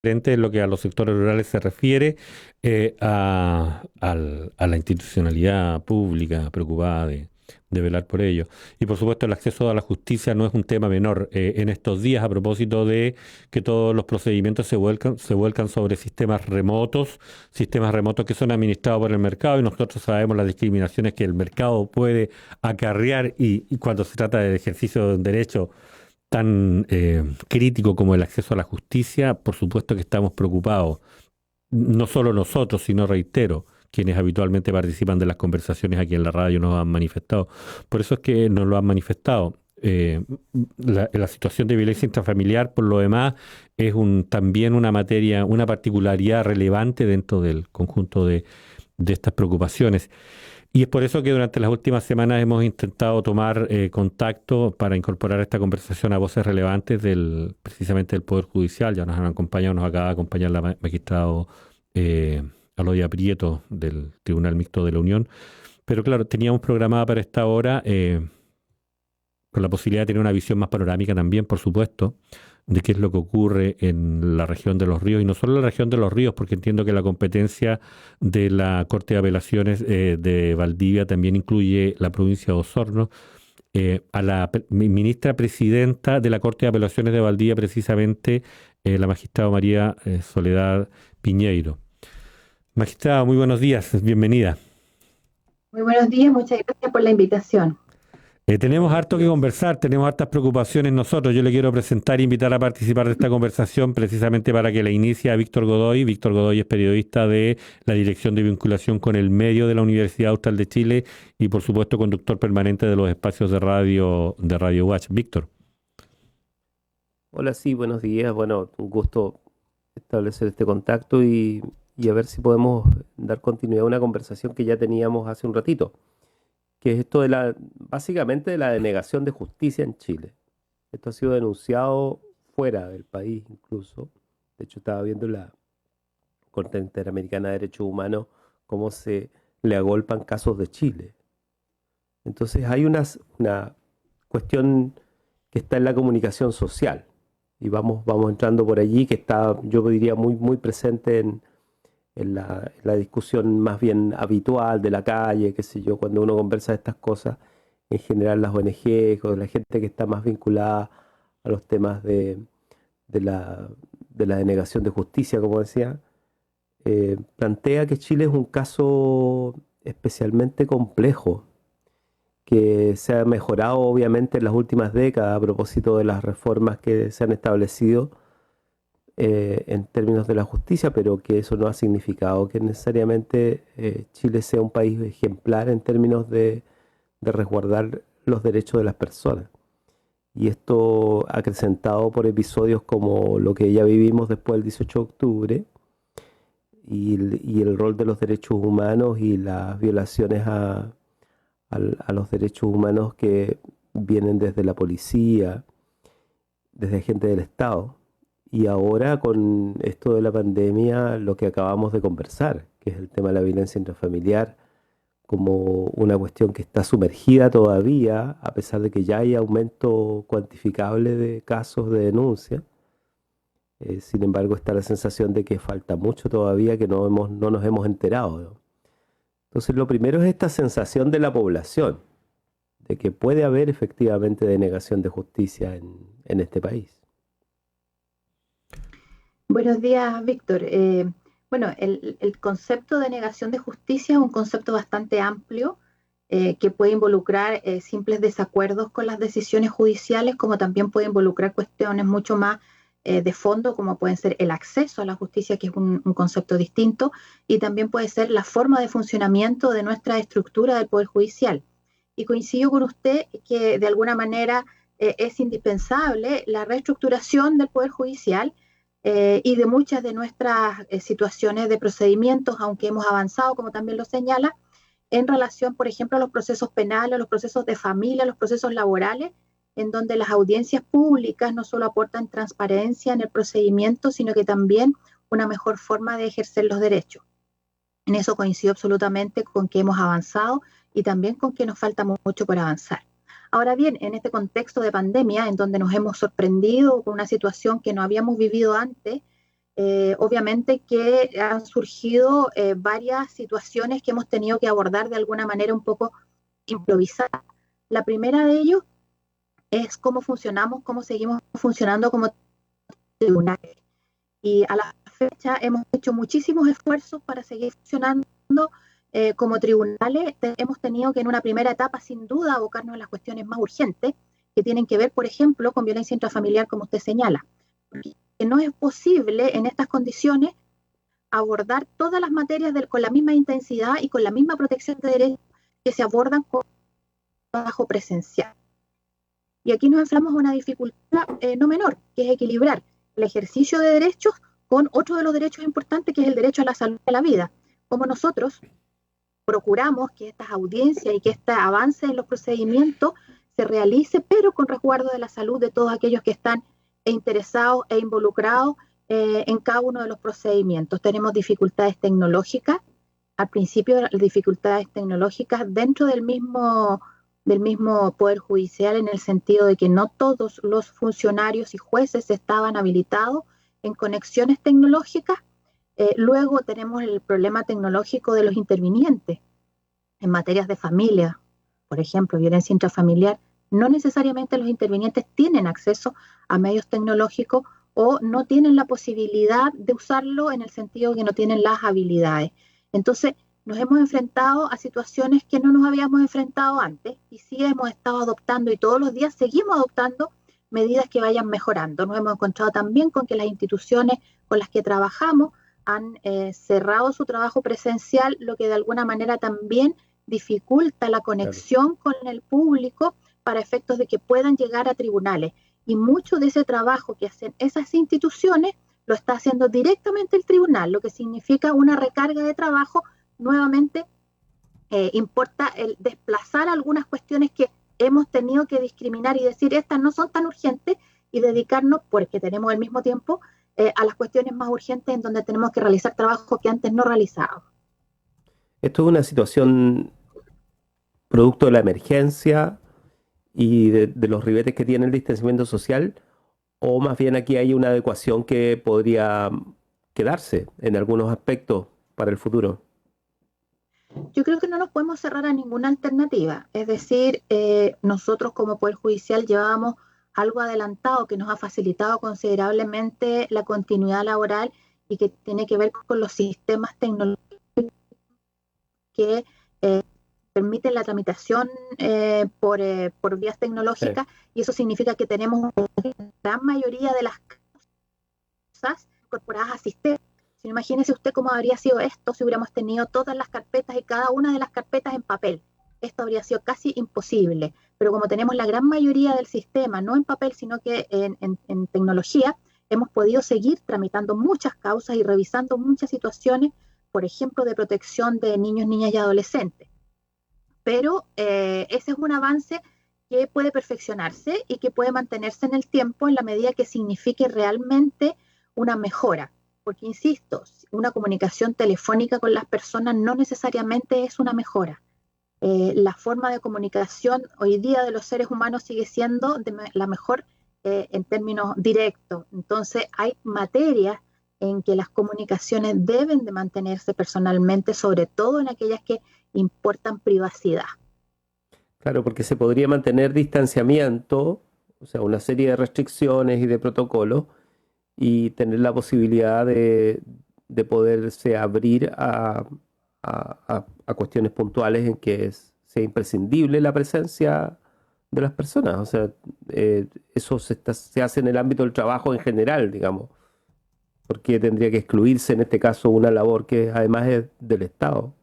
diferente en lo que a los sectores rurales se refiere, a la institucionalidad pública preocupada de velar por ello. Y por supuesto el acceso a la justicia no es un tema menor. En estos días, a propósito de que todos los procedimientos se vuelcan sobre sistemas remotos que son administrados por el mercado y nosotros sabemos las discriminaciones que el mercado puede acarrear y cuando se trata del ejercicio de un derecho tan crítico como el acceso a la justicia, por supuesto que estamos preocupados. No solo nosotros, sino reitero, quienes habitualmente participan de las conversaciones aquí en la radio nos han manifestado. Por eso es que nos lo han manifestado. La situación de violencia intrafamiliar, por lo demás, es también una materia, una particularidad relevante dentro del conjunto de estas preocupaciones. Y es por eso que durante las últimas semanas hemos intentado tomar contacto para incorporar esta conversación a voces relevantes precisamente del Poder Judicial. Ya nos han acompañado, nos acaba de acompañar la magistrado eh, Alodia Prieto del Tribunal Mixto de la Unión. Pero claro, teníamos programada para esta hora, con la posibilidad de tener una visión más panorámica también, por supuesto, de qué es lo que ocurre en la región de los ríos, y no solo en la región de los ríos, porque entiendo que la competencia de la Corte de Apelaciones de Valdivia también incluye la provincia de Osorno. A la ministra presidenta de la Corte de Apelaciones de Valdivia, precisamente, la magistrada María Soledad Piñeiro. Magistrada, muy buenos días, bienvenida. Muy buenos días, muchas gracias por la invitación. Tenemos harto que conversar, tenemos hartas preocupaciones nosotros. Yo le quiero presentar e invitar a participar de esta conversación precisamente para que la inicie a Víctor Godoy. Víctor Godoy es periodista de la Dirección de Vinculación con el Medio de la Universidad Austral de Chile y por supuesto conductor permanente de los espacios de Radio Watch. Víctor. Hola, sí, buenos días. Bueno, un gusto establecer este contacto y a ver si podemos dar continuidad a una conversación que ya teníamos hace un ratito, que es esto básicamente de la denegación de justicia en Chile. Esto ha sido denunciado fuera del país incluso. De hecho, estaba viendo la Corte Interamericana de Derechos Humanos cómo se le agolpan casos de Chile. Entonces hay una cuestión que está en la comunicación social y vamos entrando por allí, que está, yo diría, muy, muy presente en la discusión más bien habitual de la calle, qué sé yo, cuando uno conversa de estas cosas, en general las ONG o la gente que está más vinculada a los temas de la, de la denegación de justicia, como decía, plantea que Chile es un caso especialmente complejo, que se ha mejorado obviamente en las últimas décadas a propósito de las reformas que se han establecido en términos de la justicia, pero que eso no ha significado que necesariamente Chile sea un país ejemplar en términos de resguardar los derechos de las personas. Y esto acrecentado por episodios como lo que ya vivimos después del 18 de octubre y el rol de los derechos humanos y las violaciones a los derechos humanos que vienen desde la policía, desde gente del Estado. Y ahora con esto de la pandemia, lo que acabamos de conversar, que es el tema de la violencia intrafamiliar, como una cuestión que está sumergida todavía, a pesar de que ya hay aumento cuantificable de casos de denuncia. Sin embargo, está la sensación de que falta mucho todavía, que no nos hemos enterado, ¿no? Entonces, lo primero es esta sensación de la población, de que puede haber efectivamente denegación de justicia en este país. Buenos días, Víctor. Bueno, el concepto de negación de justicia es un concepto bastante amplio que puede involucrar simples desacuerdos con las decisiones judiciales, como también puede involucrar cuestiones mucho más de fondo, como pueden ser el acceso a la justicia, que es un concepto distinto, y también puede ser la forma de funcionamiento de nuestra estructura del Poder Judicial. Y coincido con usted que de alguna manera es indispensable la reestructuración del Poder Judicial y de muchas de nuestras situaciones de procedimientos, aunque hemos avanzado, como también lo señala, en relación, por ejemplo, a los procesos penales, a los procesos de familia, a los procesos laborales, en donde las audiencias públicas no solo aportan transparencia en el procedimiento, sino que también una mejor forma de ejercer los derechos. En eso coincido absolutamente con que hemos avanzado y también con que nos falta mucho por avanzar. Ahora bien, en este contexto de pandemia, en donde nos hemos sorprendido con una situación que no habíamos vivido antes, Obviamente que han surgido varias situaciones que hemos tenido que abordar de alguna manera un poco improvisada. La primera de ellos es cómo funcionamos, cómo seguimos funcionando como tribunales. Y a la fecha hemos hecho muchísimos esfuerzos para seguir funcionando como tribunales. Hemos tenido que en una primera etapa, sin duda, abocarnos a las cuestiones más urgentes, que tienen que ver, por ejemplo, con violencia intrafamiliar, como usted señala. Porque no es posible en estas condiciones abordar todas las materias con la misma intensidad y con la misma protección de derechos que se abordan con trabajo presencial. Y aquí nos enfrentamos a una dificultad no menor, que es equilibrar el ejercicio de derechos con otro de los derechos importantes, que es el derecho a la salud y a la vida. Como nosotros procuramos que estas audiencias y que este avance en los procedimientos se realice, pero con resguardo de la salud de todos aquellos que están interesados e involucrados en cada uno de los procedimientos. Tenemos dificultades tecnológicas, al principio dificultades tecnológicas dentro del mismo Poder Judicial, en el sentido de que no todos los funcionarios y jueces estaban habilitados en conexiones tecnológicas. Luego tenemos el problema tecnológico de los intervinientes en materias de familia, por ejemplo, violencia intrafamiliar. No necesariamente los intervinientes tienen acceso a medios tecnológicos o no tienen la posibilidad de usarlo, en el sentido que no tienen las habilidades. Entonces, nos hemos enfrentado a situaciones que no nos habíamos enfrentado antes, y sí hemos estado adoptando, y todos los días seguimos adoptando medidas que vayan mejorando. Nos hemos encontrado también con que las instituciones con las que trabajamos han cerrado su trabajo presencial, lo que de alguna manera también dificulta la conexión con el público para efectos de que puedan llegar a tribunales. Y mucho de ese trabajo que hacen esas instituciones lo está haciendo directamente el tribunal, lo que significa una recarga de trabajo. Nuevamente, importa el desplazar algunas cuestiones que hemos tenido que discriminar y decir, estas no son tan urgentes, y dedicarnos, porque tenemos el mismo tiempo, a las cuestiones más urgentes, en donde tenemos que realizar trabajo que antes no realizábamos. Esto es una situación producto de la emergencia y de los ribetes que tiene el distanciamiento social, o más bien aquí hay una adecuación que podría quedarse en algunos aspectos para el futuro. Yo creo que no nos podemos cerrar a ninguna alternativa. Es decir, nosotros como Poder Judicial llevábamos algo adelantado que nos ha facilitado considerablemente la continuidad laboral, y que tiene que ver con los sistemas tecnológicos que permiten la tramitación por vías tecnológicas, sí. Y eso significa que tenemos la gran mayoría de las cosas incorporadas a sistemas. Si no, imagínese usted cómo habría sido esto si hubiéramos tenido todas las carpetas y cada una de las carpetas en papel. Esto habría sido casi imposible. Pero como tenemos la gran mayoría del sistema, no en papel, sino que en tecnología, hemos podido seguir tramitando muchas causas y revisando muchas situaciones, por ejemplo, de protección de niños, niñas y adolescentes. Pero ese es un avance que puede perfeccionarse y que puede mantenerse en el tiempo, en la medida que signifique realmente una mejora. Porque, insisto, una comunicación telefónica con las personas no necesariamente es una mejora. La forma de comunicación hoy día de los seres humanos sigue siendo la mejor en términos directos. Entonces, hay materias en que las comunicaciones deben de mantenerse personalmente, sobre todo en aquellas que importan privacidad. Claro, porque se podría mantener distanciamiento, o sea, una serie de restricciones y de protocolos, y tener la posibilidad de poderse abrir a cuestiones puntuales en que sea imprescindible la presencia de las personas. O sea, eso se hace en el ámbito del trabajo en general, digamos. Porque tendría que excluirse en este caso una labor que además es del Estado.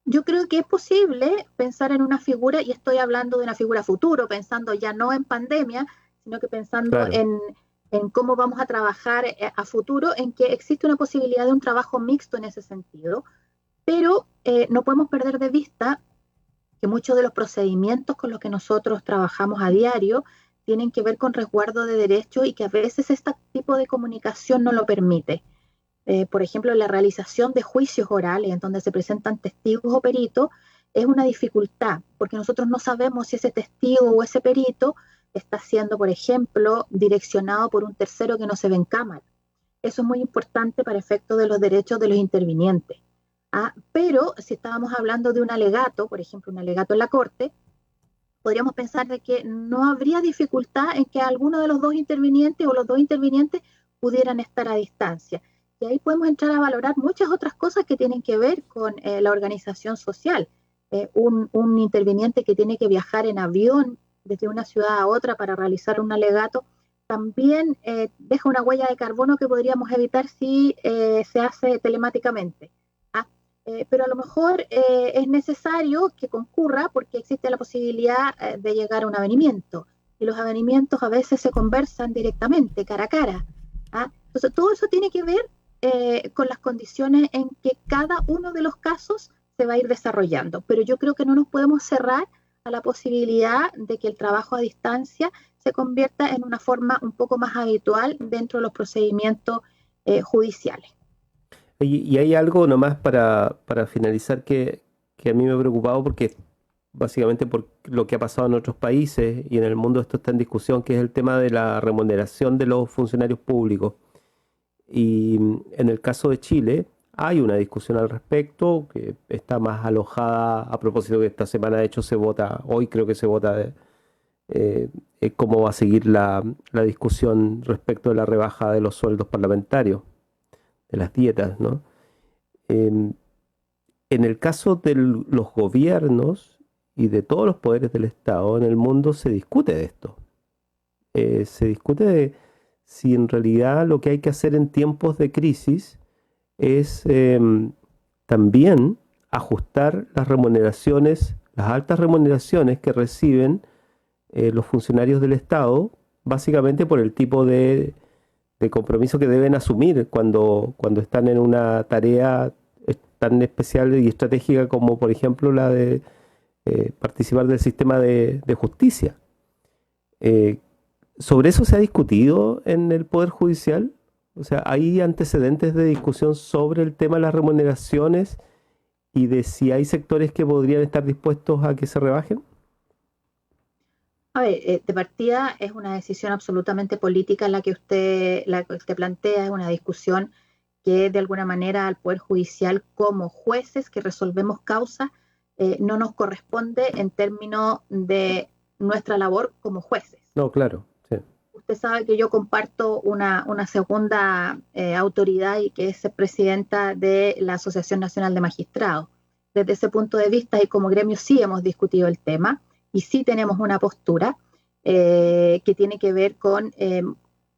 Yo creo que es posible pensar en una figura, y estoy hablando de una figura futuro, pensando ya no en pandemia, sino que pensando Claro. en cómo vamos a trabajar a futuro, en que existe una posibilidad de un trabajo mixto en ese sentido, pero no podemos perder de vista que muchos de los procedimientos con los que nosotros trabajamos a diario tienen que ver con resguardo de derechos, y que a veces este tipo de comunicación no lo permite. Por ejemplo, la realización de juicios orales en donde se presentan testigos o peritos es una dificultad, porque nosotros no sabemos si ese testigo o ese perito está siendo, por ejemplo, direccionado por un tercero que no se ve en cámara. Eso es muy importante para efectos de los derechos de los intervinientes. Pero si estábamos hablando de un alegato, por ejemplo, un alegato en la Corte, podríamos pensar de que no habría dificultad en que alguno de los dos intervinientes o los dos intervinientes pudieran estar a distancia. Y ahí podemos entrar a valorar muchas otras cosas que tienen que ver con la organización social. Un interviniente que tiene que viajar en avión desde una ciudad a otra para realizar un alegato también deja una huella de carbono que podríamos evitar si se hace telemáticamente. Pero a lo mejor es necesario que concurra porque existe la posibilidad de llegar a un avenimiento. Y los avenimientos a veces se conversan directamente, cara a cara. Entonces, todo eso tiene que ver con las condiciones en que cada uno de los casos se va a ir desarrollando. Pero yo creo que no nos podemos cerrar a la posibilidad de que el trabajo a distancia se convierta en una forma un poco más habitual dentro de los procedimientos judiciales. Y hay algo nomás para finalizar que a mí me ha preocupado porque básicamente por lo que ha pasado en otros países y en el mundo esto está en discusión, que es el tema de la remuneración de los funcionarios públicos. Y en el caso de Chile hay una discusión al respecto que está más alojada a propósito que esta semana de hecho se vota, hoy creo que se vota cómo va a seguir la discusión respecto de la rebaja de los sueldos parlamentarios, de las dietas, ¿no? En el caso de los gobiernos y de todos los poderes del Estado en el mundo se discute de esto. Se discute de si en realidad lo que hay que hacer en tiempos de crisis es también ajustar las remuneraciones, las altas remuneraciones que reciben los funcionarios del Estado, básicamente por el tipo de compromiso que deben asumir cuando están en una tarea tan especial y estratégica como por ejemplo la de participar del sistema de justicia. ¿Sobre eso se ha discutido en el Poder Judicial? O sea, ¿hay antecedentes de discusión sobre el tema de las remuneraciones y de si hay sectores que podrían estar dispuestos a que se rebajen? A ver, de partida es una decisión absolutamente política la que usted plantea, es una discusión que de alguna manera al Poder Judicial como jueces que resolvemos causas no nos corresponde en términos de nuestra labor como jueces. No, claro, sí. Usted sabe que yo comparto una segunda autoridad y que es presidenta de la Asociación Nacional de Magistrados. Desde ese punto de vista y como gremio sí hemos discutido el tema. Y sí tenemos una postura que tiene que ver con,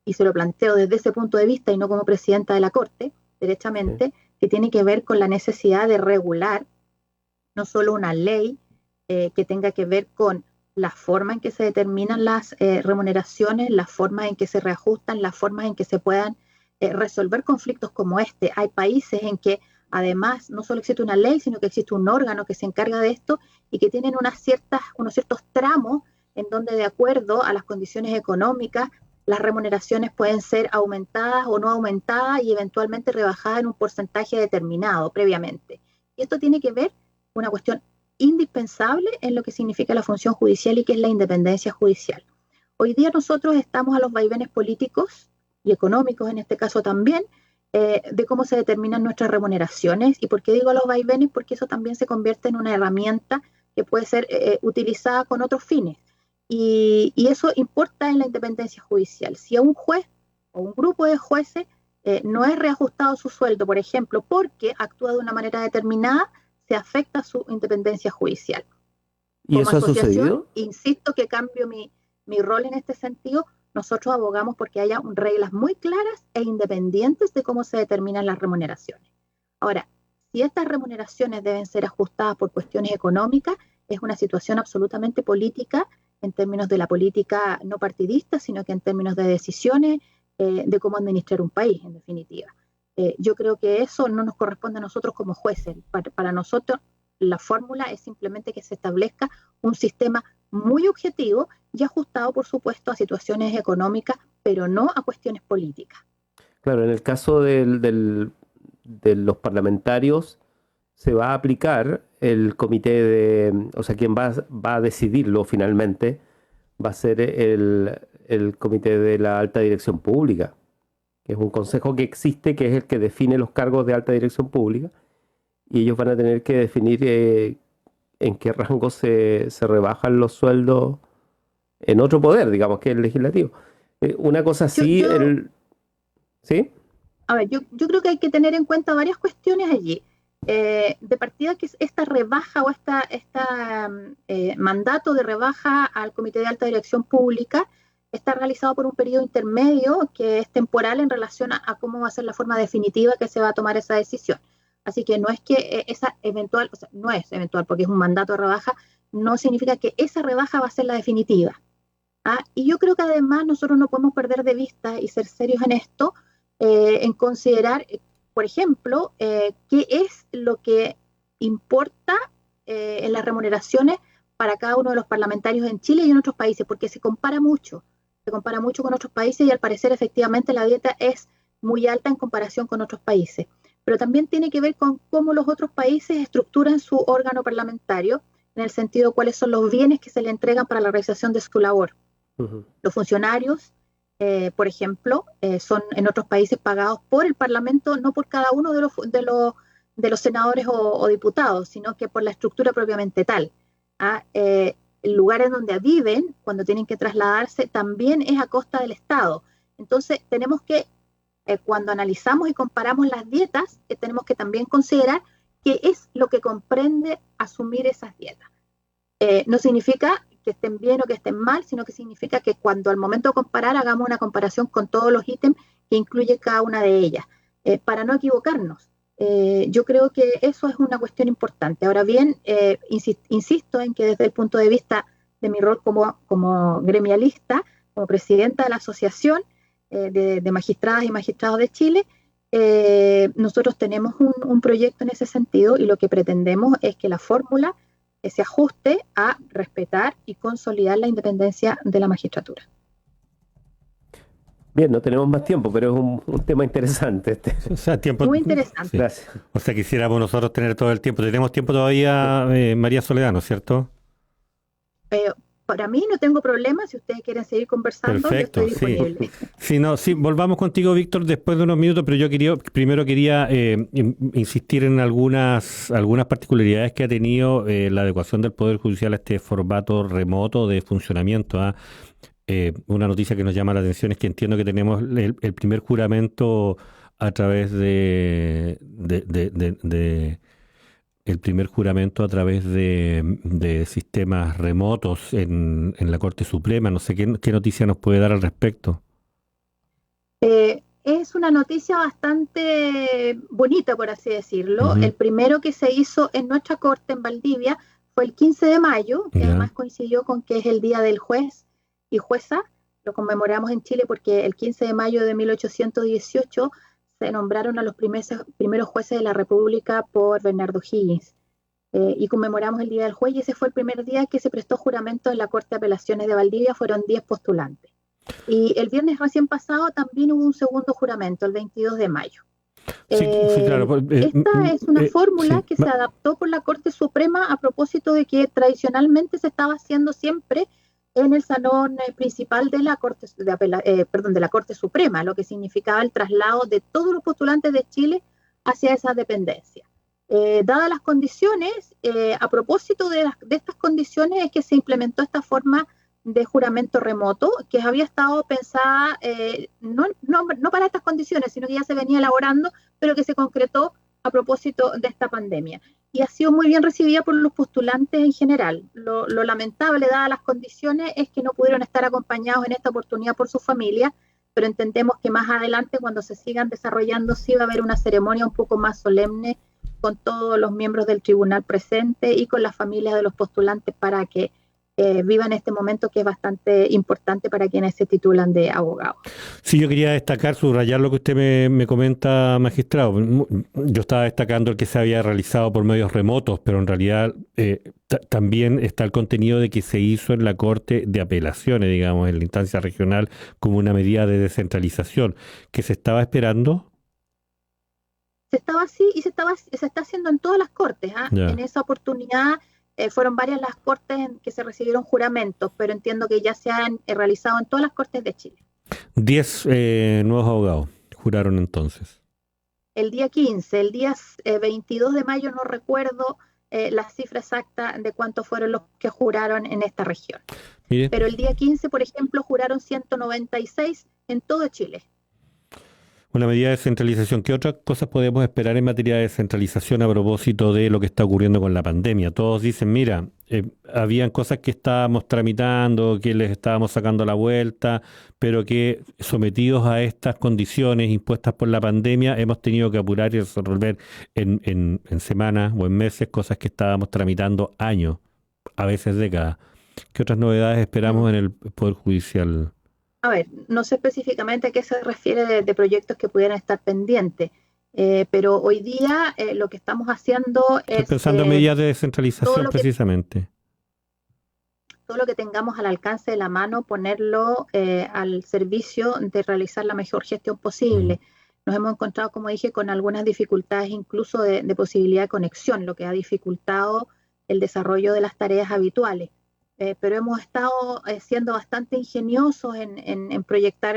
y se lo planteo desde ese punto de vista y no como presidenta de la Corte, derechamente, que tiene que ver con la necesidad de regular no solo una ley que tenga que ver con la forma en que se determinan las remuneraciones, la forma en que se reajustan, la forma en que se puedan resolver conflictos como este. Hay países en que además no solo existe una ley, sino que existe un órgano que se encarga de esto y que tienen unos ciertos tramos en donde de acuerdo a las condiciones económicas las remuneraciones pueden ser aumentadas o no aumentadas y eventualmente rebajadas en un porcentaje determinado previamente. Y esto tiene que ver con una cuestión indispensable en lo que significa la función judicial y que es la independencia judicial. Hoy día nosotros estamos a los vaivenes políticos y económicos en este caso también, de cómo se determinan nuestras remuneraciones. ¿Y por qué digo los vaivenes? Porque eso también se convierte en una herramienta que puede ser utilizada con otros fines. Y eso importa en la independencia judicial. Si a un juez o un grupo de jueces no es reajustado su sueldo, por ejemplo, porque actúa de una manera determinada, se afecta su independencia judicial. ¿Y como eso ha sucedido? Insisto que cambio mi rol en este sentido. Nosotros abogamos porque haya reglas muy claras e independientes de cómo se determinan las remuneraciones. Ahora, si estas remuneraciones deben ser ajustadas por cuestiones económicas, es una situación absolutamente política en términos de la política no partidista, sino que en términos de decisiones de cómo administrar un país, en definitiva. Yo creo que eso no nos corresponde a nosotros como jueces. Para nosotros, la fórmula es simplemente que se establezca un sistema muy objetivo y ajustado, por supuesto, a situaciones económicas, pero no a cuestiones políticas. Claro, en el caso de los parlamentarios se va a aplicar el comité o sea, quien va a decidirlo finalmente va a ser el comité de la alta dirección pública, que es un consejo que existe, que es el que define los cargos de alta dirección pública, y ellos van a tener que definir en qué rango se rebajan los sueldos en otro poder, digamos, que es el legislativo. Una cosa así, ¿sí? A ver, yo creo que hay que tener en cuenta varias cuestiones allí. De partida, que esta rebaja o mandato de rebaja al Comité de Alta Dirección Pública está realizado por un periodo intermedio que es temporal en relación a cómo va a ser la forma definitiva que se va a tomar esa decisión. Así que no es que esa eventual, o sea, no es eventual porque es un mandato de rebaja, no significa que esa rebaja va a ser la definitiva. Y yo creo que además nosotros no podemos perder de vista y ser serios en esto, en considerar, por ejemplo, qué es lo que importa en las remuneraciones para cada uno de los parlamentarios en Chile y en otros países, porque se compara mucho con otros países y al parecer efectivamente la dieta es muy alta en comparación con otros países. Pero también tiene que ver con cómo los otros países estructuran su órgano parlamentario, en el sentido de cuáles son los bienes que se le entregan para la realización de su labor. Uh-huh. Los funcionarios, por ejemplo, son en otros países pagados por el Parlamento, no por cada uno de los senadores o diputados, sino que por la estructura propiamente tal. El lugar en donde viven, cuando tienen que trasladarse, también es a costa del Estado. Entonces, tenemos que, cuando analizamos y comparamos las dietas, tenemos que también considerar qué es lo que comprende asumir esas dietas. No significa que estén bien o que estén mal, sino que significa que cuando al momento de comparar hagamos una comparación con todos los ítems que incluye cada una de ellas, para no equivocarnos. Yo creo que eso es una cuestión importante. Ahora bien, insisto en que desde el punto de vista de mi rol como gremialista, como presidenta de la Asociación de Magistradas y Magistrados de Chile, nosotros tenemos un proyecto en ese sentido y lo que pretendemos es que la fórmula se ajuste a respetar y consolidar la independencia de la magistratura. Bien, no tenemos más tiempo, pero es un tema interesante. O sea, tiempo, muy interesante. Sí. Gracias. O sea, quisiéramos nosotros tener todo el tiempo. Tenemos tiempo todavía, María Soledad, ¿no es cierto? Para mí no tengo problema, si ustedes quieren seguir conversando. Perfecto, yo estoy disponible. Sí, volvamos contigo, Víctor, después de unos minutos, pero yo primero quería insistir en algunas particularidades que ha tenido la adecuación del Poder Judicial a este formato remoto de funcionamiento. Una noticia que nos llama la atención es que entiendo que tenemos el primer juramento a través de sistemas remotos en la Corte Suprema. No sé qué noticia nos puede dar al respecto. Es una noticia bastante bonita, por así decirlo. Uh-huh. El primero que se hizo en nuestra Corte en Valdivia fue el 15 de mayo, que además coincidió con que es el Día del Juez y Jueza. Lo conmemoramos en Chile porque el 15 de mayo de 1818 se nombraron a los primeros jueces de la República por Bernardo Higgins. Y conmemoramos el Día del Juez y ese fue el primer día que se prestó juramento en la Corte de Apelaciones de Valdivia, fueron 10 postulantes. Y el viernes recién pasado también hubo un segundo juramento, el 22 de mayo. Sí, claro. Esta es una fórmula que se adaptó por la Corte Suprema a propósito de que tradicionalmente se estaba haciendo siempre en el salón principal de la Corte de la Corte Suprema, lo que significaba el traslado de todos los postulantes de Chile hacia esa dependencia. Dadas las condiciones, a propósito de estas condiciones es que se implementó esta forma de juramento remoto, que había estado pensada no para estas condiciones, sino que ya se venía elaborando, pero que se concretó a propósito de esta pandemia. Y ha sido muy bien recibida por los postulantes en general. Lo lamentable, dadas las condiciones, es que no pudieron estar acompañados en esta oportunidad por su familia, pero entendemos que más adelante, cuando se sigan desarrollando, sí va a haber una ceremonia un poco más solemne con todos los miembros del tribunal presentes y con las familias de los postulantes para que vivan este momento que es bastante importante para quienes se titulan de abogados. Sí, yo quería destacar, subrayar lo que usted me comenta, magistrado. Yo estaba destacando el que se había realizado por medios remotos, pero en realidad también está el contenido de que se hizo en la Corte de Apelaciones, digamos, en la instancia regional, como una medida de descentralización, que se estaba esperando. Se estaba así y se está haciendo en todas las cortes. En esa oportunidad fueron varias las cortes en que se recibieron juramentos, pero entiendo que ya se han realizado en todas las cortes de Chile. 10 nuevos abogados juraron entonces? El día 15, el día 22 de mayo no recuerdo la cifra exacta de cuántos fueron los que juraron en esta región. Mire, Pero el día 15, por ejemplo, juraron 196 en todo Chile. una medida de descentralización. ¿Qué otras cosas podemos esperar en materia de descentralización a propósito de lo que está ocurriendo con la pandemia? Todos dicen, mira, habían cosas que estábamos tramitando, que les estábamos sacando la vuelta, pero que sometidos a estas condiciones impuestas por la pandemia hemos tenido que apurar y resolver en semanas o en meses cosas que estábamos tramitando años, a veces décadas. ¿Qué otras novedades esperamos en el Poder Judicial? A ver, no sé específicamente a qué se refiere de proyectos que pudieran estar pendientes, pero hoy día lo que estamos haciendo Estoy es pensando en medidas de todo descentralización lo que, precisamente. todo lo que tengamos al alcance de la mano, ponerlo al servicio de realizar la mejor gestión posible. Nos hemos encontrado, como dije, con algunas dificultades incluso de posibilidad de conexión, lo que ha dificultado el desarrollo de las tareas habituales. Pero hemos estado siendo bastante ingeniosos en proyectar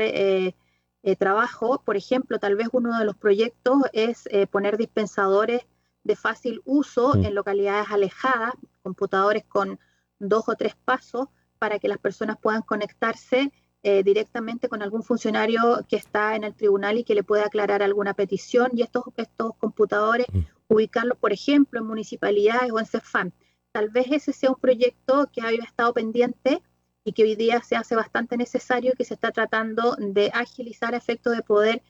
trabajo. Por ejemplo, tal vez uno de los proyectos es poner dispensadores de fácil uso en localidades alejadas, computadores con 2 o 3 pasos, para que las personas puedan conectarse directamente con algún funcionario que está en el tribunal y que le pueda aclarar alguna petición, y estos computadores ubicarlos, por ejemplo, en municipalidades o en CEFAM. Tal vez ese sea un proyecto que había estado pendiente y que hoy día se hace bastante necesario y que se está tratando de agilizar a efecto de poder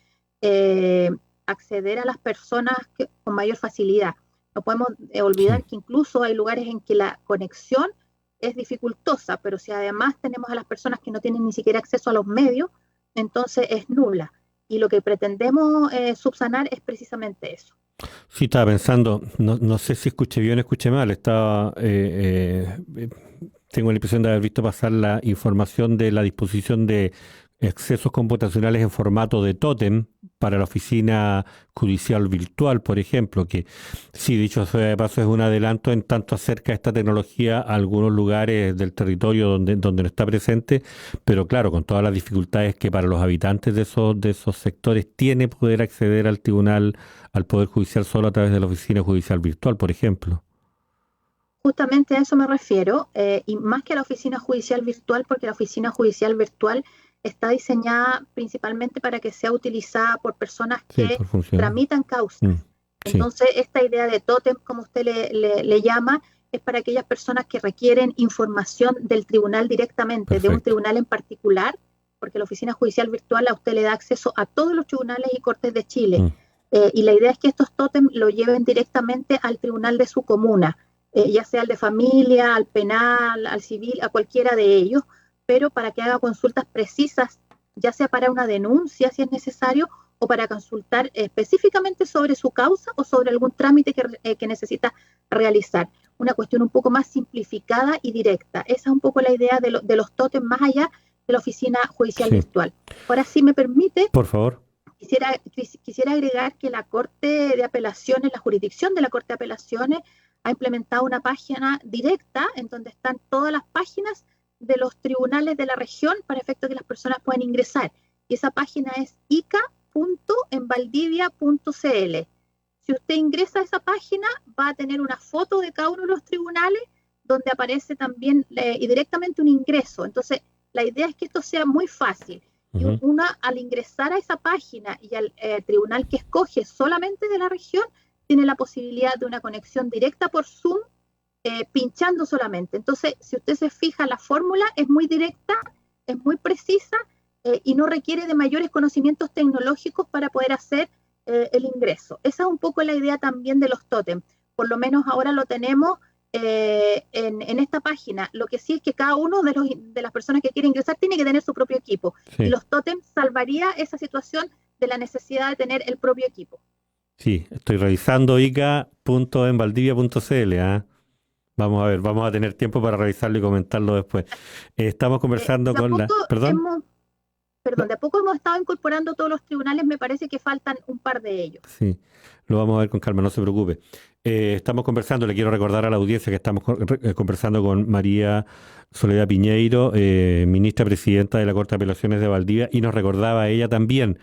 acceder a las personas con mayor facilidad. No podemos olvidar que incluso hay lugares en que la conexión es dificultosa, pero si además tenemos a las personas que no tienen ni siquiera acceso a los medios, entonces es nula. Y lo que pretendemos subsanar es precisamente eso. Sí, estaba pensando, no sé si escuché bien o escuché mal, tengo la impresión de haber visto pasar la información de la disposición de accesos computacionales en formato de tótem para la oficina judicial virtual, por ejemplo, que sí, dicho sea de paso, es un adelanto en tanto acerca esta tecnología a algunos lugares del territorio donde no está presente, pero claro, con todas las dificultades que para los habitantes de esos sectores tiene poder acceder al tribunal, al Poder Judicial solo a través de la oficina judicial virtual, por ejemplo. Justamente a eso me refiero, y más que a la oficina judicial virtual, porque la oficina judicial virtual está diseñada principalmente para que sea utilizada por personas que tramitan causas. Entonces, esta idea de tótem, como usted le llama, es para aquellas personas que requieren información del tribunal directamente, de un tribunal en particular, porque la oficina judicial virtual a usted le da acceso a todos los tribunales y cortes de Chile. Y la idea es que estos tótem lo lleven directamente al tribunal de su comuna, ya sea al de familia, al penal, al civil, a cualquiera de ellos, pero para que haga consultas precisas, ya sea para una denuncia si es necesario, o para consultar específicamente sobre su causa o sobre algún trámite que necesita realizar. Una cuestión un poco más simplificada y directa. Esa es un poco la idea de los tótems más allá de la oficina judicial virtual. Ahora, si me permite, por favor. Quisiera agregar que la Corte de Apelaciones, la jurisdicción de la Corte de Apelaciones, ha implementado una página directa en donde están todas las páginas de los tribunales de la región para efecto que las personas puedan ingresar. Y esa página es ica.envaldivia.cl. Si usted ingresa a esa página, va a tener una foto de cada uno de los tribunales donde aparece también y directamente un ingreso. Entonces, la idea es que esto sea muy fácil. Y al ingresar a esa página y al tribunal que escoge solamente de la región, tiene la posibilidad de una conexión directa por Zoom, pinchando solamente. Entonces, si usted se fija, la fórmula es muy directa, es muy precisa y no requiere de mayores conocimientos tecnológicos para poder hacer el ingreso. Esa es un poco la idea también de los tótem. Por lo menos ahora lo tenemos en esta página. Lo que sí es que cada uno de las personas que quiere ingresar tiene que tener su propio equipo. Sí. Y los tótem salvaría esa situación de la necesidad de tener el propio equipo. Sí, estoy revisando ica.envaldivia.cl. Vamos a ver, vamos a tener tiempo para revisarlo y comentarlo después. Estamos conversando con la... ¿Perdón? De a poco hemos estado incorporando todos los tribunales, me parece que faltan un par de ellos. Sí, lo vamos a ver con calma, no se preocupe. Estamos conversando, le quiero recordar a la audiencia que estamos conversando con María Soledad Piñeiro, ministra presidenta de la Corte de Apelaciones de Valdivia, y nos recordaba ella también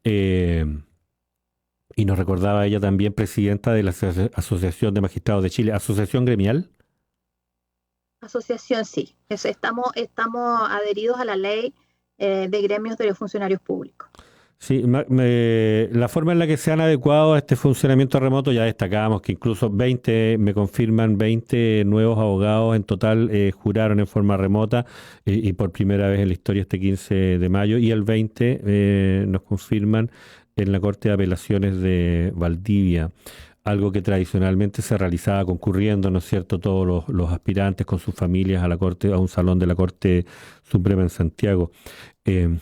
Eh, y nos recordaba ella también presidenta de la Asociación de Magistrados de Chile, asociación gremial. Asociación, sí. Estamos adheridos a la ley de gremios de los funcionarios públicos. Sí, la forma en la que se han adecuado a este funcionamiento remoto, ya destacábamos que incluso 20, me confirman, 20 nuevos abogados en total juraron en forma remota y por primera vez en la historia este 15 de mayo, y el 20 nos confirman en la Corte de Apelaciones de Valdivia, algo que tradicionalmente se realizaba concurriendo, ¿no es cierto?, todos los aspirantes con sus familias a la Corte, a un salón de la Corte Suprema en Santiago. Eh,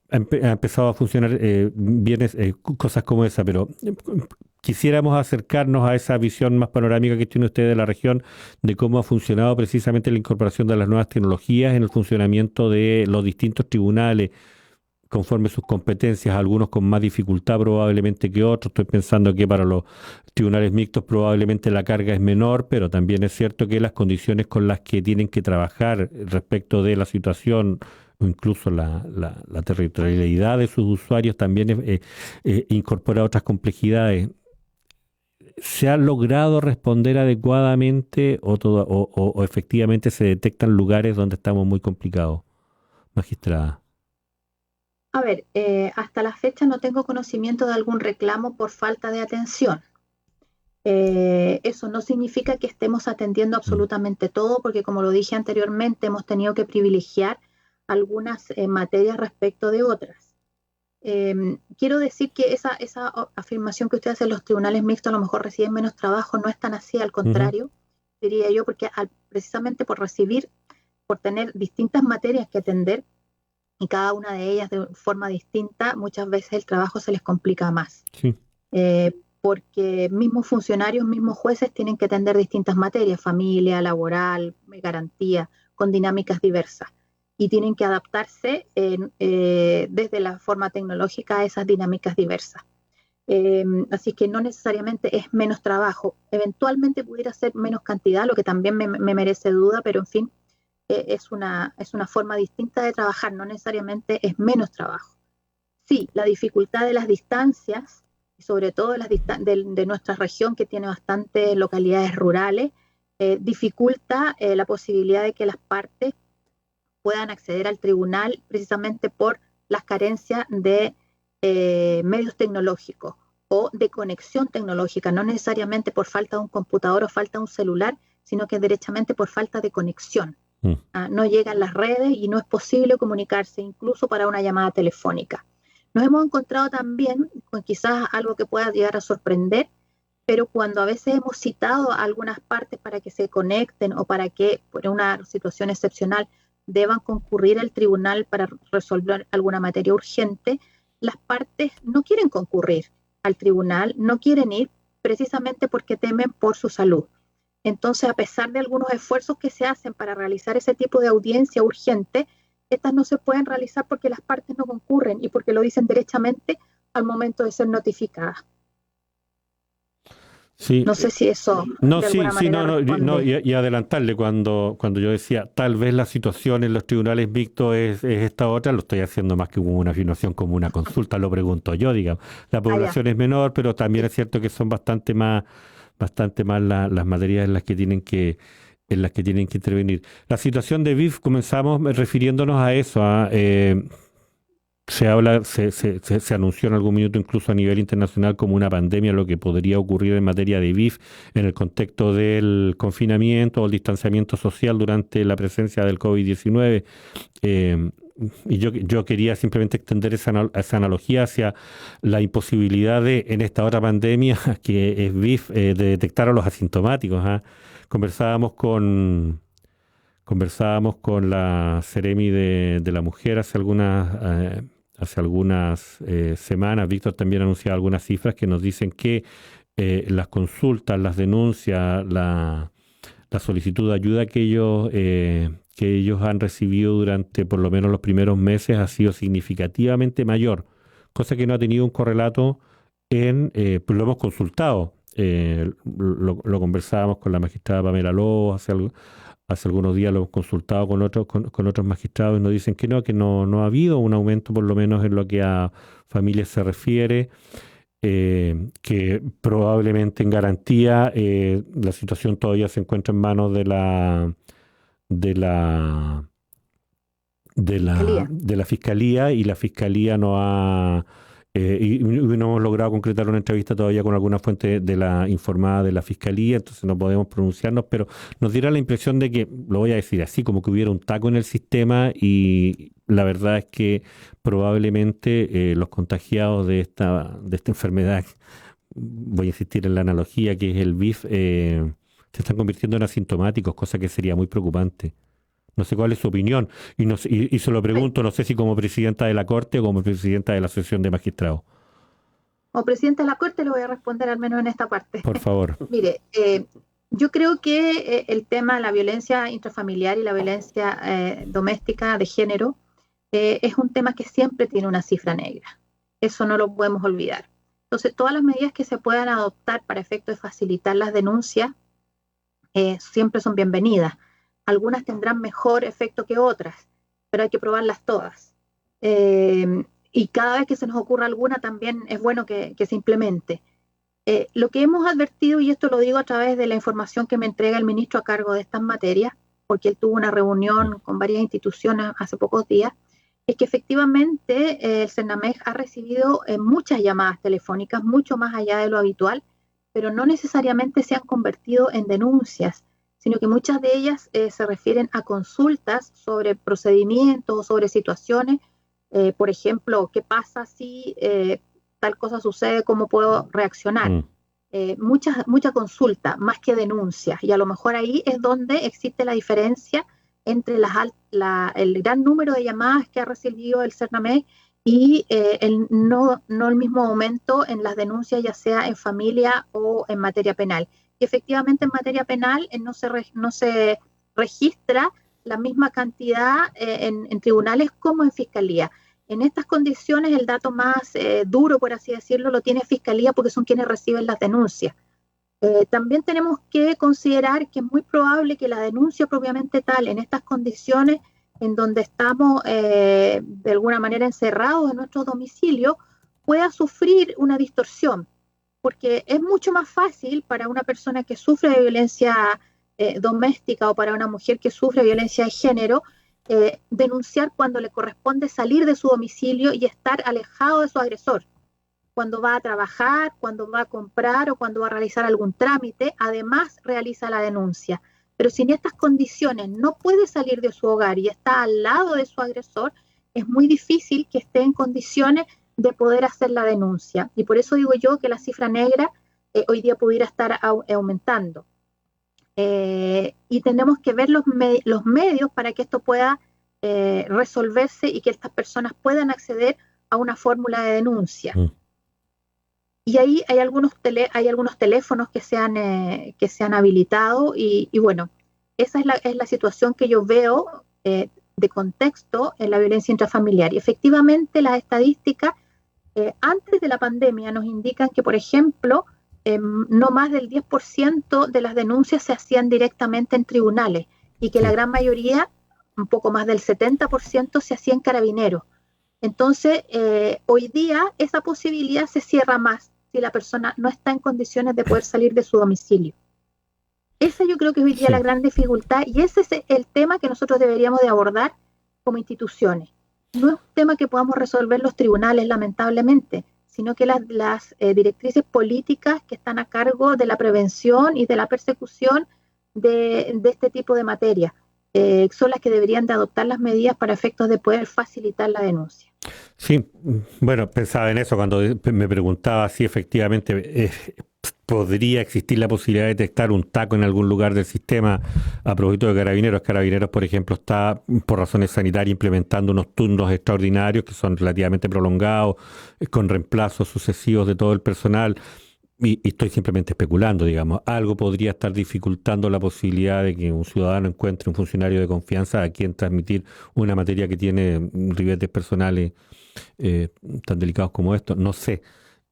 ha empezado a funcionar bien cosas como esa, pero quisiéramos acercarnos a esa visión más panorámica que tiene usted de la región, de cómo ha funcionado precisamente la incorporación de las nuevas tecnologías en el funcionamiento de los distintos tribunales, conforme sus competencias, algunos con más dificultad probablemente que otros. Estoy pensando que para los tribunales mixtos probablemente la carga es menor, pero también es cierto que las condiciones con las que tienen que trabajar respecto de la situación o incluso la territorialidad de sus usuarios también incorpora otras complejidades. ¿Se ha logrado responder adecuadamente o efectivamente se detectan lugares donde estamos muy complicados, magistrada? A ver, hasta la fecha no tengo conocimiento de algún reclamo por falta de atención. Eso no significa que estemos atendiendo absolutamente todo, porque como lo dije anteriormente, hemos tenido que privilegiar algunas materias respecto de otras. Quiero decir que esa afirmación que usted hace, los tribunales mixtos a lo mejor reciben menos trabajo, no es tan así, al contrario, diría yo, porque precisamente por tener distintas materias que atender, y cada una de ellas de forma distinta, muchas veces el trabajo se les complica más. Sí. Porque mismos funcionarios, mismos jueces tienen que atender distintas materias, familia, laboral, garantía, con dinámicas diversas. Y tienen que adaptarse desde la forma tecnológica a esas dinámicas diversas. Así que no necesariamente es menos trabajo. Eventualmente pudiera ser menos cantidad, lo que también me merece duda, pero en fin, es una forma distinta de trabajar, no necesariamente es menos trabajo. Sí, la dificultad de las distancias, y sobre todo de nuestra región, que tiene bastantes localidades rurales, dificulta la posibilidad de que las partes puedan acceder al tribunal precisamente por las carencias de medios tecnológicos o de conexión tecnológica, no necesariamente por falta de un computador o falta de un celular, sino que derechamente por falta de conexión. No llegan las redes y no es posible comunicarse incluso para una llamada telefónica. Nos hemos encontrado también con quizás algo que pueda llegar a sorprender, pero cuando a veces hemos citado a algunas partes para que se conecten o para que por una situación excepcional deban concurrir al tribunal para resolver alguna materia urgente, las partes no quieren concurrir al tribunal, no quieren ir precisamente porque temen por su salud. Entonces, a pesar de algunos esfuerzos que se hacen para realizar ese tipo de audiencia urgente, estas no se pueden realizar porque las partes no concurren y porque lo dicen derechamente al momento de ser notificadas. Sí. No sé si eso y adelantarle cuando yo decía tal vez la situación en los tribunales mixtos es esta otra, lo estoy haciendo más que como una afirmación, como una consulta, lo pregunto yo, digamos. La población es menor, pero también es cierto que son bastante más las materias en las que tienen que intervenir. La situación de BIF, comenzamos refiriéndonos a eso. Se anunció en algún minuto incluso a nivel internacional como una pandemia lo que podría ocurrir en materia de BIF en el contexto del confinamiento o el distanciamiento social durante la presencia del COVID-19. Y yo quería simplemente extender esa analogía hacia la imposibilidad en esta otra pandemia, que es BIF, de detectar a los asintomáticos. Conversábamos con la Seremi de la Mujer hace algunas semanas. Víctor también anunciaba algunas cifras que nos dicen que las consultas, las denuncias, la solicitud de ayuda que ellos han recibido durante por lo menos los primeros meses ha sido significativamente mayor, cosa que no ha tenido un correlato pues lo hemos consultado, lo conversábamos con la magistrada Pamela Lobo Hace algunos días lo hemos consultado con otros magistrados y nos dicen que no ha habido un aumento, por lo menos en lo que a familias se refiere, que probablemente en garantía la situación todavía se encuentra en manos de la, Fiscalía. de la Fiscalía, y la Fiscalía no ha... y no hemos logrado concretar una entrevista todavía con alguna fuente de la informada de la Fiscalía, entonces no podemos pronunciarnos, pero nos diera la impresión de que, lo voy a decir así, como que hubiera un taco en el sistema, y la verdad es que probablemente los contagiados de esta enfermedad, voy a insistir en la analogía que es el BIF, se están convirtiendo en asintomáticos, cosa que sería muy preocupante. No sé cuál es su opinión, y se lo pregunto, no sé si como presidenta de la Corte o como presidenta de la Asociación de Magistrados. Como presidente de la Corte le voy a responder al menos en esta parte. Por favor. Mire, yo creo que el tema de la violencia intrafamiliar y la violencia doméstica de género es un tema que siempre tiene una cifra negra. Eso no lo podemos olvidar. Entonces, todas las medidas que se puedan adoptar para efecto de facilitar las denuncias siempre son bienvenidas. Algunas tendrán mejor efecto que otras, pero hay que probarlas todas. Y cada vez que se nos ocurra alguna también es bueno que se implemente. Lo que hemos advertido, y esto lo digo a través de la información que me entrega el ministro a cargo de estas materias, porque él tuvo una reunión con varias instituciones hace pocos días, es que efectivamente el CERNAMEG ha recibido muchas llamadas telefónicas, mucho más allá de lo habitual, pero no necesariamente se han convertido en denuncias, sino que muchas de ellas se refieren a consultas sobre procedimientos o sobre situaciones. Por ejemplo, ¿qué pasa si tal cosa sucede? ¿Cómo puedo reaccionar? Mucha consulta, más que denuncias, y a lo mejor ahí es donde existe la diferencia entre el gran número de llamadas que ha recibido el CERNAMEG y no el mismo aumento en las denuncias, ya sea en familia o en materia penal. Y efectivamente en materia penal no se registra la misma cantidad en tribunales como en fiscalía. En estas condiciones el dato más duro, por así decirlo, lo tiene Fiscalía, porque son quienes reciben las denuncias. También tenemos que considerar que es muy probable que la denuncia propiamente tal, en estas condiciones en donde estamos de alguna manera encerrados en nuestro domicilio, pueda sufrir una distorsión, porque es mucho más fácil para una persona que sufre de violencia doméstica o para una mujer que sufre violencia de género denunciar cuando le corresponde salir de su domicilio y estar alejado de su agresor. Cuando va a trabajar, cuando va a comprar o cuando va a realizar algún trámite, además realiza la denuncia. Pero si en estas condiciones no puede salir de su hogar y está al lado de su agresor, es muy difícil que esté en condiciones de poder hacer la denuncia. Y por eso digo yo que la cifra negra hoy día pudiera estar aumentando. Y tenemos que ver los medios para que esto pueda resolverse y que estas personas puedan acceder a una fórmula de denuncia. Y ahí hay algunos teléfonos que se han habilitado y bueno, esa es la situación que yo veo de contexto en la violencia intrafamiliar. Y efectivamente las estadísticas antes de la pandemia nos indican que, por ejemplo, no más del 10% de las denuncias se hacían directamente en tribunales y que la gran mayoría, un poco más del 70%, se hacía en Carabineros. Entonces, hoy día esa posibilidad se cierra más si la persona no está en condiciones de poder salir de su domicilio. Esa yo creo que es hoy día la gran dificultad y ese es el tema que nosotros deberíamos de abordar como instituciones. No es un tema que podamos resolver los tribunales, lamentablemente, sino que las directrices políticas que están a cargo de la prevención y de la persecución de este tipo de materia son las que deberían de adoptar las medidas para efectos de poder facilitar la denuncia. Sí, bueno, pensaba en eso cuando me preguntaba si efectivamente podría existir la posibilidad de detectar un taco en algún lugar del sistema a propósito de Carabineros. Carabineros, por ejemplo, está por razones sanitarias implementando unos turnos extraordinarios que son relativamente prolongados, con reemplazos sucesivos de todo el personal. Y estoy simplemente especulando, digamos. Algo podría estar dificultando la posibilidad de que un ciudadano encuentre un funcionario de confianza a quien transmitir una materia que tiene ribetes personales tan delicados como estos. No sé.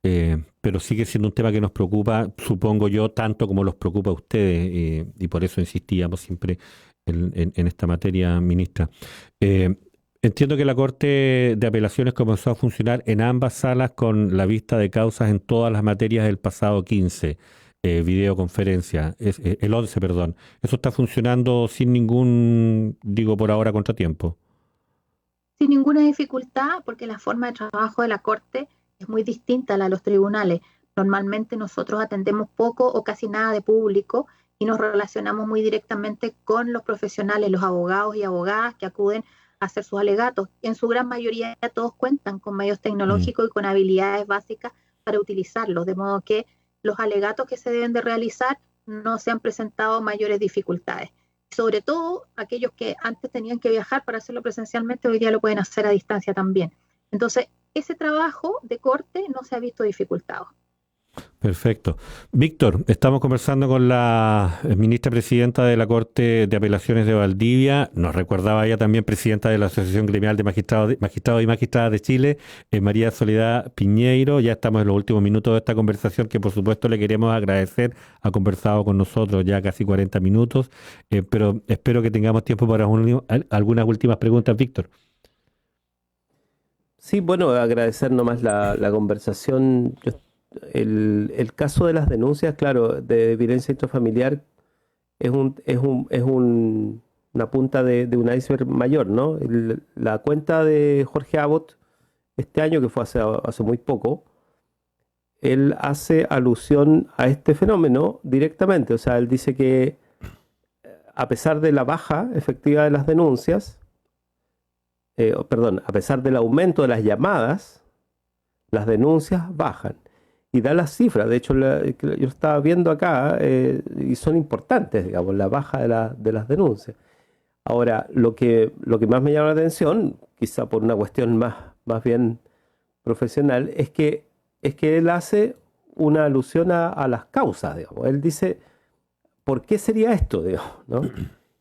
Pero sigue siendo un tema que nos preocupa, supongo yo, tanto como los preocupa a ustedes, y por eso insistíamos siempre en esta materia, ministra. Entiendo que la Corte de Apelaciones comenzó a funcionar en ambas salas con la vista de causas en todas las materias del pasado 15, videoconferencia, el 11, perdón. Eso está funcionando sin ningún, digo por ahora, contratiempo. Sin ninguna dificultad, porque la forma de trabajo de la Corte es muy distinta a la de los tribunales. Normalmente nosotros atendemos poco o casi nada de público y nos relacionamos muy directamente con los profesionales, los abogados y abogadas que acuden a hacer sus alegatos. En su gran mayoría todos cuentan con medios tecnológicos y con habilidades básicas para utilizarlos, de modo que los alegatos que se deben de realizar no se han presentado mayores dificultades. Sobre todo aquellos que antes tenían que viajar para hacerlo presencialmente, hoy día lo pueden hacer a distancia también. Entonces, ese trabajo de corte no se ha visto dificultado. Perfecto. Víctor, estamos conversando con la ministra presidenta de la Corte de Apelaciones de Valdivia. Nos recordaba ella también presidenta de la Asociación Gremial de Magistrados y Magistradas de Chile, María Soledad Piñeiro. Ya estamos en los últimos minutos de esta conversación que por supuesto le queremos agradecer. Ha conversado con nosotros ya casi 40 minutos, pero espero que tengamos tiempo para algunas últimas preguntas, Víctor. Sí, bueno, agradecer nomás la conversación. El caso de las denuncias, claro, de violencia intrafamiliar es una punta de un iceberg mayor, ¿no? La cuenta de Jorge Abbott este año, que fue hace muy poco, él hace alusión a este fenómeno directamente. O sea, él dice que a pesar de la baja efectiva de las denuncias, a pesar del aumento de las llamadas, las denuncias bajan. Y da las cifras, de hecho yo estaba viendo acá y son importantes, digamos, la baja de las denuncias. Ahora, lo que más me llama la atención, quizá por una cuestión más bien profesional, es que él hace una alusión a las causas, digamos. Él dice, ¿por qué sería esto, digamos, ¿no?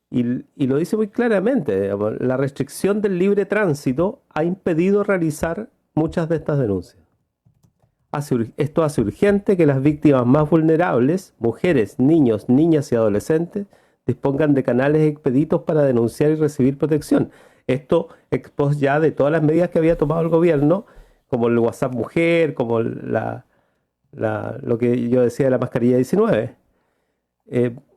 Y lo dice muy claramente, digamos, la restricción del libre tránsito ha impedido realizar muchas de estas denuncias. Esto hace urgente que las víctimas más vulnerables, mujeres, niños, niñas y adolescentes, dispongan de canales expeditos para denunciar y recibir protección. Esto ex post ya de todas las medidas que había tomado el gobierno, como el WhatsApp Mujer, como lo que yo decía de la mascarilla 19.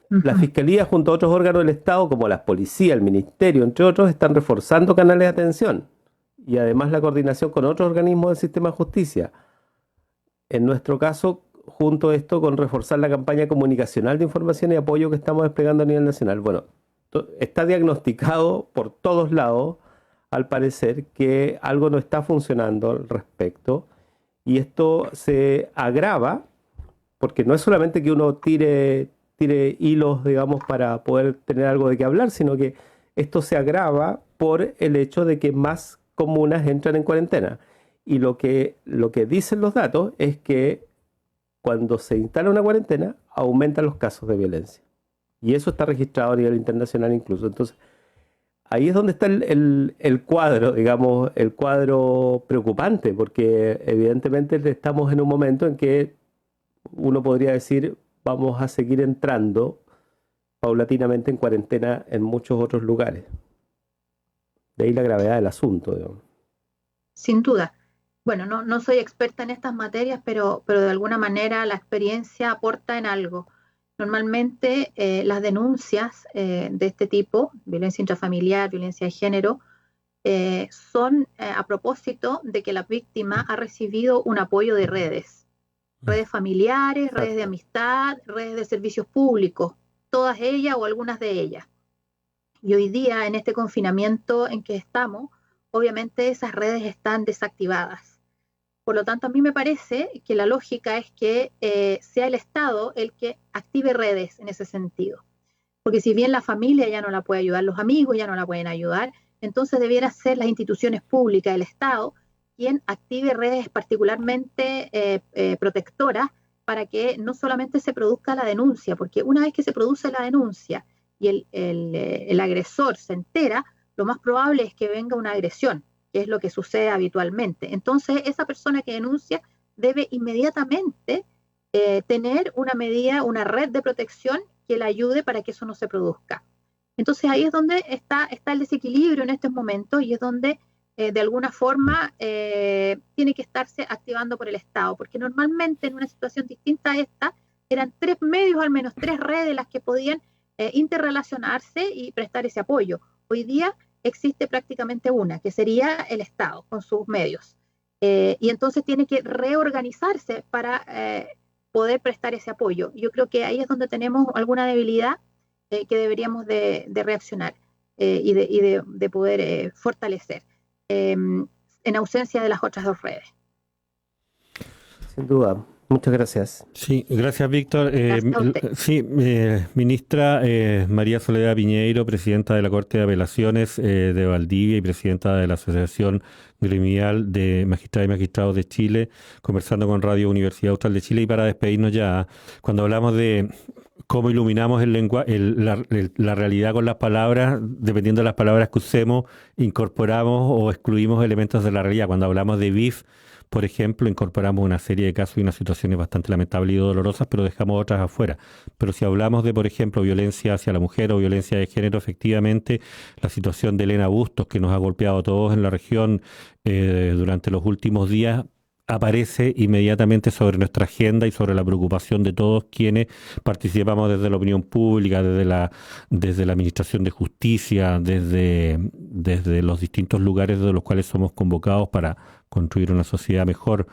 La Fiscalía junto a otros órganos del Estado, como la Policía, el Ministerio, entre otros, están reforzando canales de atención y además la coordinación con otros organismos del sistema de justicia. En nuestro caso, junto a esto, con reforzar la campaña comunicacional de información y apoyo que estamos desplegando a nivel nacional. Bueno, está diagnosticado por todos lados, al parecer, que algo no está funcionando al respecto. Y esto se agrava, porque no es solamente que uno tire hilos, digamos, para poder tener algo de qué hablar, sino que esto se agrava por el hecho de que más comunas entran en cuarentena. Y lo que dicen los datos es que cuando se instala una cuarentena, aumentan los casos de violencia. Y eso está registrado a nivel internacional incluso. Entonces, ahí es donde está el cuadro, digamos, el cuadro preocupante, porque evidentemente estamos en un momento en que uno podría decir, vamos a seguir entrando paulatinamente en cuarentena en muchos otros lugares. De ahí la gravedad del asunto, digamos. Sin duda. Bueno, no soy experta en estas materias, pero de alguna manera la experiencia aporta en algo. Normalmente las denuncias de este tipo, violencia intrafamiliar, violencia de género, son a propósito de que la víctima ha recibido un apoyo de redes familiares, redes de amistad, redes de servicios públicos, todas ellas o algunas de ellas. Y hoy día, en este confinamiento en que estamos, obviamente esas redes están desactivadas. Por lo tanto, a mí me parece que la lógica es que sea el Estado el que active redes en ese sentido. Porque si bien la familia ya no la puede ayudar, los amigos ya no la pueden ayudar, entonces debiera ser las instituciones públicas, el Estado, quien active redes particularmente protectoras para que no solamente se produzca la denuncia, porque una vez que se produce la denuncia y el agresor se entera, lo más probable es que venga una agresión, que es lo que sucede habitualmente. Entonces, esa persona que denuncia debe inmediatamente tener una medida, una red de protección que le ayude para que eso no se produzca. Entonces ahí es donde está el desequilibrio en estos momentos y es donde de alguna forma tiene que estarse activando por el Estado, porque normalmente en una situación distinta a esta eran 3 medios, al menos 3 redes las que podían interrelacionarse y prestar ese apoyo. Hoy día existe prácticamente una, que sería el Estado con sus medios. Y entonces tiene que reorganizarse para poder prestar ese apoyo. Yo creo que ahí es donde tenemos alguna debilidad que deberíamos de reaccionar y de poder fortalecer en ausencia de las otras 2 redes. Sin duda. Muchas gracias. Sí, gracias, Víctor. Sí, ministra María Soledad Piñeiro, presidenta de la Corte de Apelaciones de Valdivia y presidenta de la Asociación Gremial de Magistradas y Magistrados de Chile, conversando con Radio Universidad Austral de Chile. Y para despedirnos ya, cuando hablamos de cómo iluminamos la realidad con las palabras, dependiendo de las palabras que usemos, incorporamos o excluimos elementos de la realidad. Cuando hablamos de BIF, por ejemplo, incorporamos una serie de casos y unas situaciones bastante lamentables y dolorosas, pero dejamos otras afuera. Pero si hablamos de, por ejemplo, violencia hacia la mujer o violencia de género, efectivamente, la situación de Elena Bustos, que nos ha golpeado a todos en la región durante los últimos días, aparece inmediatamente sobre nuestra agenda y sobre la preocupación de todos quienes participamos desde la opinión pública, desde la Administración de Justicia, desde los distintos lugares de los cuales somos convocados para construir una sociedad mejor,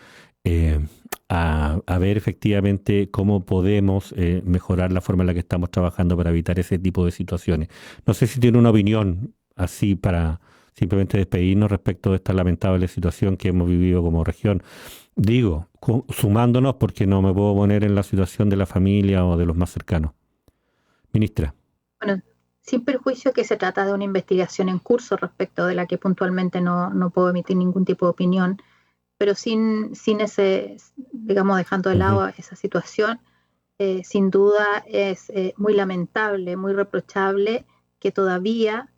a ver efectivamente cómo podemos mejorar la forma en la que estamos trabajando para evitar ese tipo de situaciones. No sé si tiene una opinión así para simplemente despedirnos respecto de esta lamentable situación que hemos vivido como región. Digo, sumándonos porque no me puedo poner en la situación de la familia o de los más cercanos. Ministra. Bueno, sin perjuicio que se trata de una investigación en curso respecto de la que puntualmente no puedo emitir ningún tipo de opinión, pero sin ese, digamos, dejando de lado esa situación, sin duda es muy lamentable, muy reprochable que todavía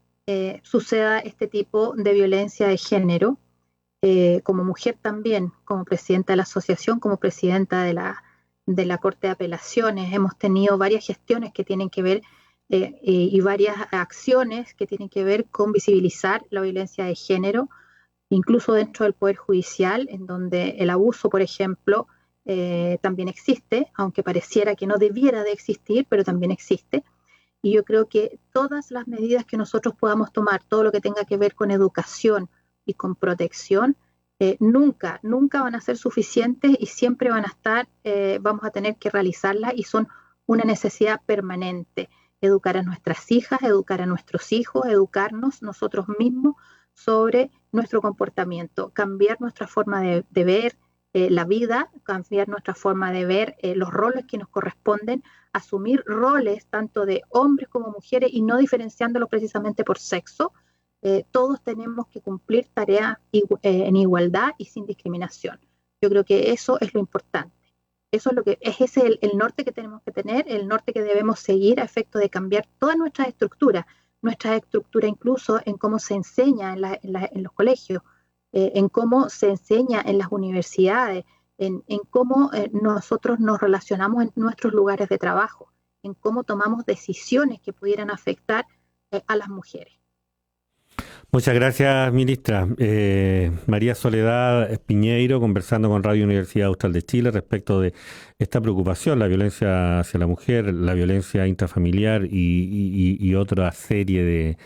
suceda este tipo de violencia de género. Como mujer también, como presidenta de la asociación, como presidenta de la Corte de Apelaciones, hemos tenido varias gestiones que tienen que ver y varias acciones que tienen que ver con visibilizar la violencia de género, incluso dentro del Poder Judicial, en donde el abuso, por ejemplo, también existe, aunque pareciera que no debiera de existir, pero también existe. Y yo creo que todas las medidas que nosotros podamos tomar, todo lo que tenga que ver con educación y con protección, nunca van a ser suficientes y siempre van a estar, vamos a tener que realizarlas y son una necesidad permanente. Educar a nuestras hijas, educar a nuestros hijos, educarnos nosotros mismos sobre nuestro comportamiento, cambiar nuestra forma de ver la vida, cambiar nuestra forma de ver los roles que nos corresponden, asumir roles tanto de hombres como mujeres y no diferenciándolos precisamente por sexo. Todos tenemos que cumplir tareas en igualdad y sin discriminación. Yo creo que eso es lo importante. Eso es lo que es ese el norte que tenemos que tener, el norte que debemos seguir a efecto de cambiar todas nuestras estructuras incluso en cómo se enseña en los colegios, en cómo se enseña en las universidades, en cómo nosotros nos relacionamos en nuestros lugares de trabajo, en cómo tomamos decisiones que pudieran afectar a las mujeres. Muchas gracias, ministra. María Soledad Piñeiro, conversando con Radio Universidad Austral de Chile respecto de esta preocupación, la violencia hacia la mujer, la violencia intrafamiliar y otra serie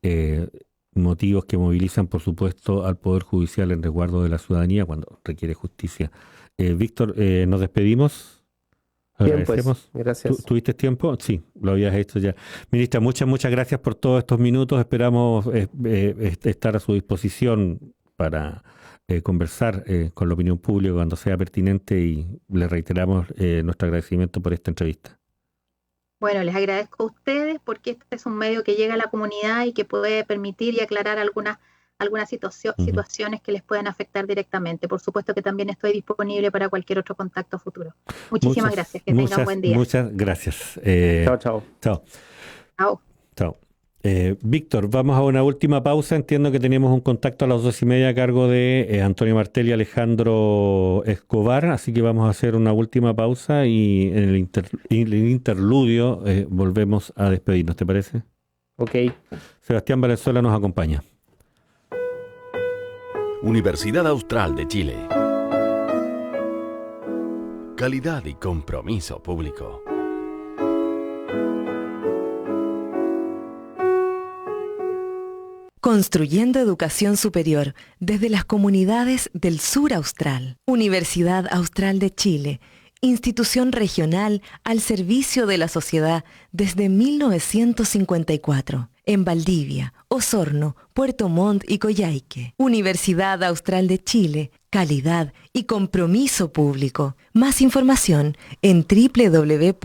de motivos que movilizan, por supuesto, al Poder Judicial en resguardo de la ciudadanía cuando requiere justicia. Víctor, nos despedimos. Bien, pues, gracias. ¿Tuviste tiempo? Sí, lo habías hecho ya. Ministra, muchas gracias por todos estos minutos. Esperamos estar a su disposición para conversar con la opinión pública cuando sea pertinente y le reiteramos nuestro agradecimiento por esta entrevista. Bueno, les agradezco a ustedes porque este es un medio que llega a la comunidad y que puede permitir y aclarar algunas situaciones que les puedan afectar directamente. Por supuesto que también estoy disponible para cualquier otro contacto futuro. Muchísimas gracias. Que tengan buen día. Muchas gracias. Chao. Víctor, vamos a una última pausa. Entiendo que tenemos un contacto a las 2:30 a cargo de Antonio Martel y Alejandro Escobar, así que vamos a hacer una última pausa y en el interludio volvemos a despedirnos, ¿te parece? Ok. Sebastián Valenzuela nos acompaña. Universidad Austral de Chile. Calidad y compromiso público. Construyendo educación superior desde las comunidades del sur austral. Universidad Austral de Chile, institución regional al servicio de la sociedad desde 1954. En Valdivia, Osorno, Puerto Montt y Coyhaique. Universidad Austral de Chile, calidad y compromiso público. Más información en www.uach.cl.